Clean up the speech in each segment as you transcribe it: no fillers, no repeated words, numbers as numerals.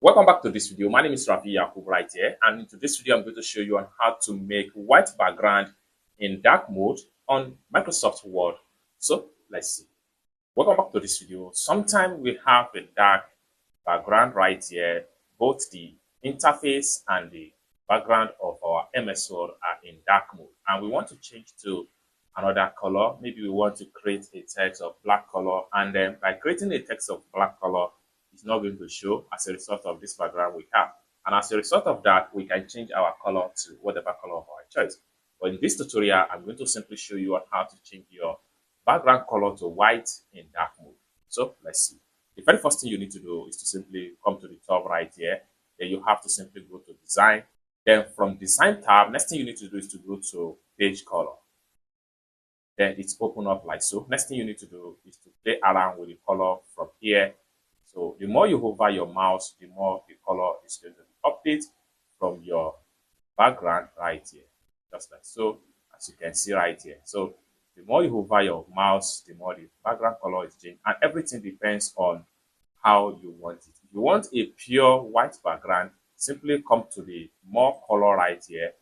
Welcome back to this video. My name is Rafi Yakub right here, and in today's video I'm going to show you on how to make white background in dark mode on Microsoft Word. So let's see. Welcome back to this video. Sometimes we have a dark background right here. Both the interface and the background of our MS Word are in dark mode, and we want to change to another color. Maybe we want to create a text of black color, and then by creating a text of black color, it's not going to show as a result of this background we have. And as a result of that, we can change our color to whatever color of our choice. But in this tutorial, I'm going to simply show you on how to change your background color to white in dark mode. So let's see. The very first thing you need to do is to simply come to the top right here. Then you have to simply go to design. Then from design tab, next thing you need to do is to go to page color. Then it's open up like so. Next thing you need to do is to play around with the color from here. So the more you hover your mouse, the more the color is going to be updated from your background right here. Just like so, as you can see right here. So the more you hover your mouse, the more the background color is changed. And everything depends on how you want it. If you want a pure white background, simply come to the more color right here.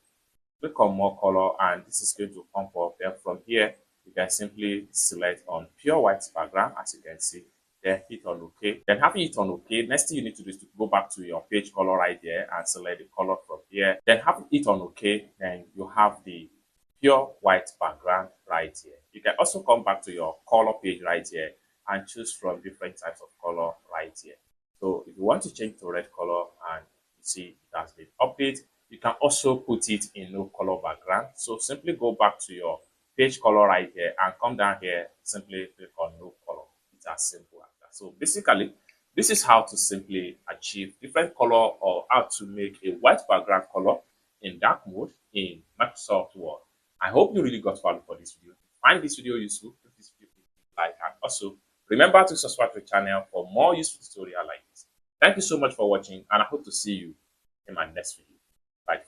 Click on more color and this is going to come up. Then from here, you can simply select on pure white background, as you can see. Then hit on OK. Then having it on OK, next thing you need to do is to go back to your page color right there and select the color from here. Then having it on OK, then you have the pure white background right here. You can also come back to your color page right here and choose from different types of color right here. So if you want to change to red color and you see it has been updated, you can also put it in no color background. So simply go back to your page color right here and come down here, simply click on no color. It's as simple as that. So basically, this is how to simply achieve different color or how to make a white background color in dark mode in Microsoft Word. I hope you really got value for this video. If you find this video useful, give this video a like, and also remember to subscribe to the channel for more useful tutorials like this. Thank you so much for watching, and I hope to see you in my next video. Bye.